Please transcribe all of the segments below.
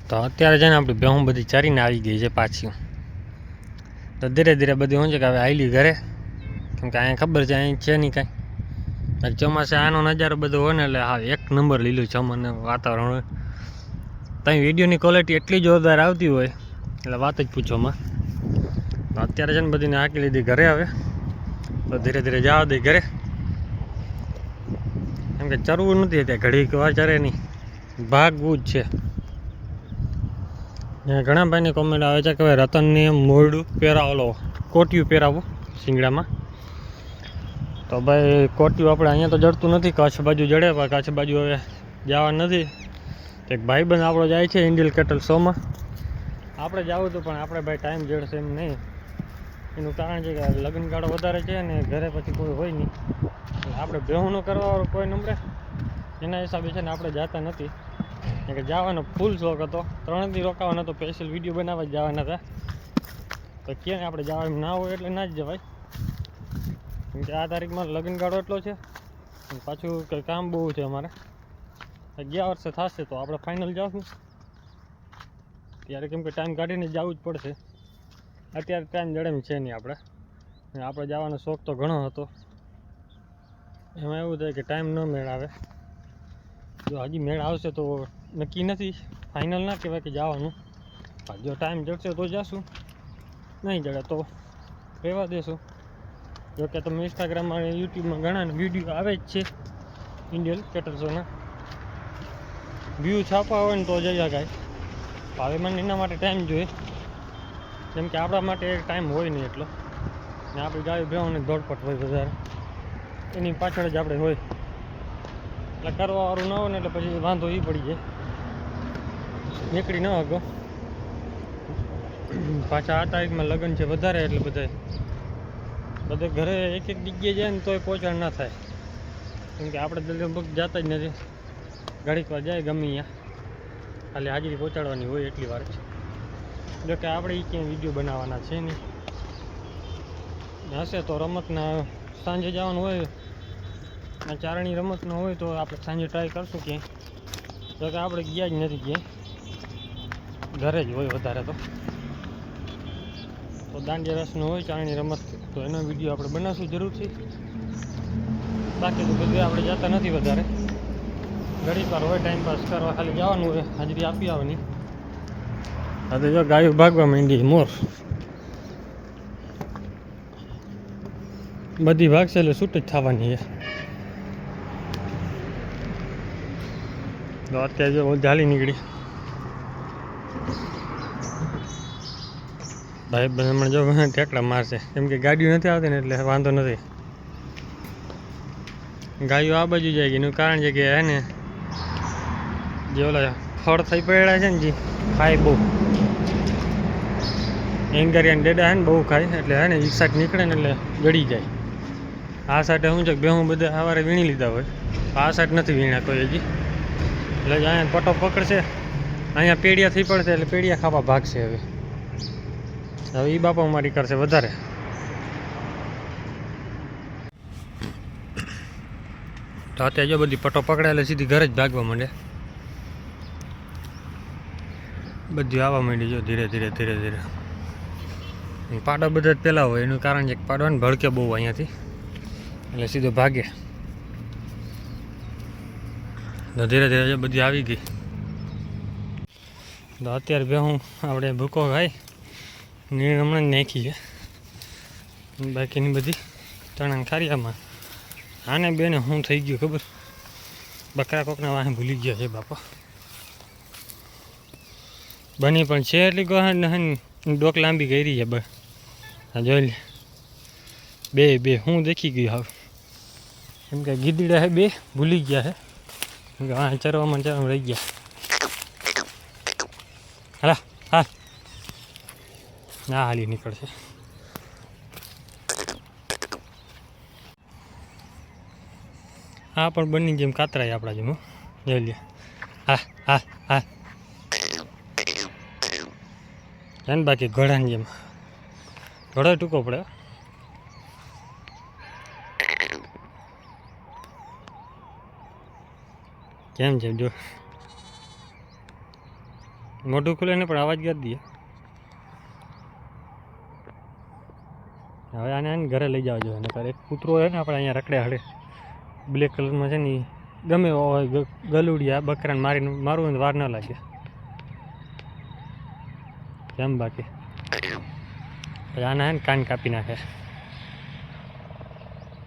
તો અત્યારે છે ને આપણી ભેહું બધી ચરીને આવી ગઈ છે પાછી. તો ધીરે ધીરે બધી શું છે કે હવે આવેલી ઘરે, કેમ કે અહીંયા ખબર છે અહીં છે નહીં કાંઈ. ચોમાસે આનો નજારો બધો હોય ને એટલે હા એક નંબર લીલું ચમન વાતાવરણ હોય. ત્યાં વિડીયોની ક્વોલિટી એટલી જોરદાર આવતી હોય એટલે વાત જ પૂછોમાં. તો અત્યારે છે ને બધીને હાંકી લીધી ઘરે. હવે તો ધીરે ધીરે જવા દઈ ઘરે, કેમ કે ચરવું નથી ત્યાં ઘડીક વાર ચરે નહીં, ભાગવું જ છે. ઘણા ભાઈની કોમેન્ટ આવે છે કે ભાઈ રતનને મોરડું પહેરાવેલો, કોટિયું પહેરાવું શિંગડામાં. તો ભાઈ કોટિયું આપણે અહીંયા તો જડતું નથી, કચ્છ બાજુ જડે, પણ કચ્છ બાજુ હવે જવા નથી. એક ભાઈબંધ આપણો જાય છે ઇન્ડિયલ કેટલ શોમાં. આપણે જવું હતું પણ આપણે ભાઈ ટાઈમ જડશે એમ નહીં. એનું કારણ છે કે લગ્ન ગાળો વધારે છે અને ઘરે પછી કોઈ હોય નહીં. આપણે ભેહુંનો કરવાવાળું કોઈ નંબરે એના હિસાબે છે ને આપણે જતા નથી. કે જવાનો ફૂલ શોખ હતો, 3 દી રોકાવાનો હતો, સ્પેશિયલ વિડીયો બનાવવા જ જવાના હતા. તો ક્યાં આપણે જવાનું ના હોય એટલે ના જ જવાય, કેમ કે આ તારીખમાં લગ્ન ગાળો એટલો છે અને પાછું કંઈ કામ બહુ છે અમારે. 11 વર્ષે થશે તો આપણે ફાઇનલ જાશું ત્યારે, કેમ કે ટાઈમ કાઢીને જવું જ પડશે. અત્યારે ટાઈમ જડે એમ છે નહીં આપણે જવાનો શોખ તો ઘણો હતો. એમાં એવું થાય કે ટાઈમ ન મેળ આવે. જો હજી મેળ આવશે તો નક્કી નથી, ફાઇનલ ના કહેવાય કે જવાનું. જો ટાઈમ જડશે તો જશું, નહીં જડે તો રહેવા દેશું. જોકે તમે ઇન્સ્ટાગ્રામમાં અને યુટ્યુબમાં ઘણા વિડીયો આવે જ છે ઇન્ડિયન કેટલ શોના. વ્યૂ છાપવા હોય ને તો જઈ શકાય. હવે મને એના માટે ટાઈમ જોઈએ, કેમ કે આપણા માટે ટાઈમ હોય નહીં એટલો. ને આપણી ગાડી ભેવાની દોડપટ હોય વધારે, એની પાછળ જ આપણે હોય એટલે કરવાવાળું ન હોય ને એટલે પછી વાંધો એ પડી જાય, નીકળી ન શકો. પાછા આ તારીખમાં લગ્ન છે વધારે એટલે બધે ઘરે એક જગ્યાએ જાય ને તોય પહોંચાડ ના થાય, કેમ કે આપણે લગભગ જતા જ નથી. ઘડીક વાર જાય ગમે ત્યાં, ખાલી હાજરી પહોંચાડવાની હોય એટલી વાર જ. જો કે આપણે એ ક્યાંય વિડીયો બનાવવાના છે નહીં. હશે તો રમતના સાંજે જવાનું હોય, ચારણી રમતનો હોય તો આપણે સાંજે ટ્રાય કરશું ક્યાંય. જો કે આપણે ગયા જ નથી ક્યાંય, ઘરે જ હોય વધારે તો દાંડિયા રસનો હોય ચારણી રમત, તો એનો વિડીયો આપણે બનાવશું જરૂરથી. બાકી તો બધું આપણે જતા નથી વધારે, ઘડીક વાર હોય ટાઈમ પાસ કરવા ખાલી જવાનું હોય, હાજરી આપી આવવાની. હા તો જો ગાયો ભાગવા માંડી, મોર બધી ભાગશે એટલે છૂટ જ થવાની છે. તો અત્યારે જો ઝાલી નીકળી ભાઈ હમણાં જો ઠેકડા મારશે, કેમ કે ગાડીઓ નથી આવતી ને એટલે વાંધો નથી. ગાયો આ બાજુ જાય એનું કારણ છે કે હે ને જે ઓલા ફળ થઈ પડ્યા છે ને જે ખાય બહુ, એંગરિયા ડેડા હે ને બહુ ખાય એટલે હે ને એક સાઈડ નીકળે ને એટલે ગળી જાય. આ સાઈડે શું છે કે ભેહું બધા સવારે વીણી લીધા હોય, આ સાઈડ નથી વીણ્યા કોઈ હજી, એટલે અહીંયા પટો પકડશે, અહીંયા પેડિયા થઈ પડશે એટલે પેડિયા ખાવા ભાગશે. હવે એ બાપા મારી કરશે વધારે. તો અત્યારે જો બધી પટો પકડે એટલે સીધી ઘરે જ ભાગવા માંડે, બધી આવવા માંડી. જો ધીરે ધીરે ધીરે ધીરે પાડા બધા જ પહેલાં હોય, એનું કારણ છે કે પાડવાને ભડકે બહુ અહીંયાથી એટલે સીધો ભાગે. તો ધીરે ધીરે બધી આવી ગઈ. તો અત્યારે ભેહું આપણે ભૂકો ખાઈ નીણ હમણાં જ નાખી છે, બાકીની બધી ચણા ખારિયામાં. આને બેને શું થઈ ગયું ખબર, બકરા કોકના વાહે ભૂલી ગયા છે બાપા. બની પણ છે એટલી ગહન ડોક લાંબી કરી છે બસ. હા જોઈ લે બે હું દેખી ગયું હવે, કેમ કે ગીદડા હે બે ભૂલી ગયા છે, કેમ કે વાહ ચરવામાં રહી ગયા. હાલા હા ના હાલી નીકળશે. હા પણ બની જેમ કાતરાય આપણા જેમ જોઈ લે. હા હા હા એને બાકી ઘોડાની જેમ, ઘોડો ટૂંકો પડે. કેમ છે જો મોઢું ખુલે ને પણ અવાજ કરી દઈએ. હવે આને ઘરે લઈ જવા જોઈએ. અને એક કૂતરો છે ને આપણે અહીંયા રખડે હળે બ્લેક કલરમાં છે ને, ગમે હોય ગલુડિયા બકરાને મારવું હોય તો વાર ન લાગે એમ. બાકી આના હે ને કાન કાપી નાખે,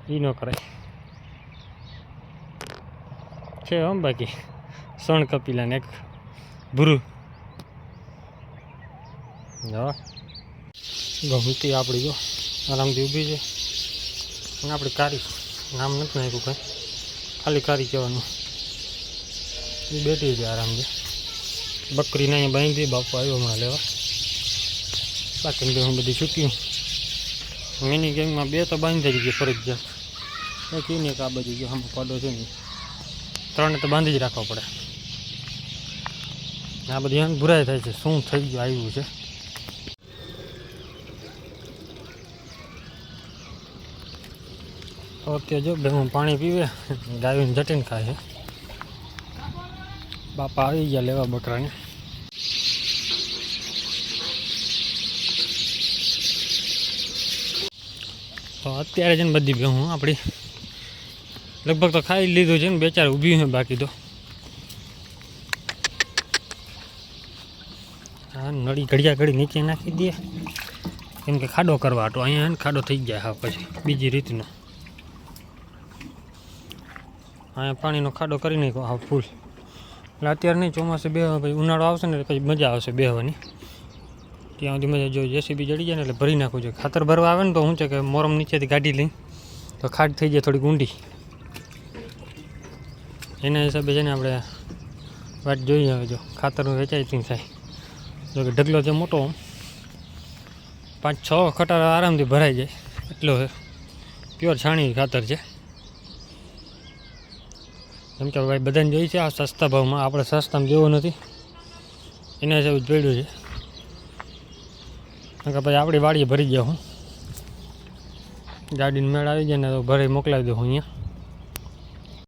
એ ન કરાય છે આમ. બાકી સણ કપીલા ને એક ભૂરું. હા ગમતી આપણી જો આરામથી ઊભી છે. અને આપણી કારી નામ નથી નાખ્યું કંઈ, ખાલી કારી કહેવાનું. એ બેઠી છે આરામથી. બકરીને અહીંયા બાંધી બાપુ આવ્યો હમણાં લેવા. બાકી હું બધી છૂટ્યું. મિની ગેંગમાં 2 તો બાંધી જ ગઈ ફરજિયાત. એક એને એક આ બાજુ ગયો આમાં પાડો છે ને, 3 તો બાંધી જ રાખવા પડે. આ બધી એમ ભૂરાઈ થાય છે. શું થઈ ગયું આવ્યું છે. તો અત્યારે જો બેહું પાણી પીવે, ગાયોને જટીને ખાય છે. બાપા આવી ગયા લેવા બકરાને. તો અત્યારે છે ને બધી બેહું આપણી લગભગ તો ખાઈ લીધું છે ને, 2-4 ઊભી છે બાકી તો. હા નળી ઘડિયા ઘડી નીચે નાખી દઈએ, કેમ કે ખાડો કરવા હતો. અહીંયા ખાડો થઈ જાય. હા પછી બીજી રીતનો અહીંયા પાણીનો ખાડો કરી નાખ્યો હા ફૂલ. એટલે અત્યારે નહીં, ચોમાસે બેહવા પછી ઉનાળો આવશે ને પછી મજા આવશે બેહવાની. ત્યાં સુધી મજા જો જેસીબી ચડી જાય ને એટલે ભરી નાખવું જોઈએ. ખાતર ભરવા આવે ને તો શું છે કે મોરમ નીચેથી કાઢી લઈ તો ખાડ થઈ જાય થોડીક ઊંડી. એના હિસાબે છે ને આપણે વાત જોઈએ. હવે જો ખાતરનું વેચાય ત્યાં થાય. જો કે ઢગલો છે મોટો, 5-6 ખટારા આરામથી ભરાઈ જાય એટલો છે. પ્યોર છાણી ખાતર છે. કેમ કે ભાઈ બધાને જોઈ છે આ સસ્તા ભાવમાં, આપણે સસ્તામાં જેવો નથી એના હિસાબે જોડ્યું છે. કારણ કે ભાઈ આપણી વાડીએ ભરી ગયા હું, ગાડીને મેળ આવી જાય ને તો ભરે મોકલાવી દઉં હું અહીંયા.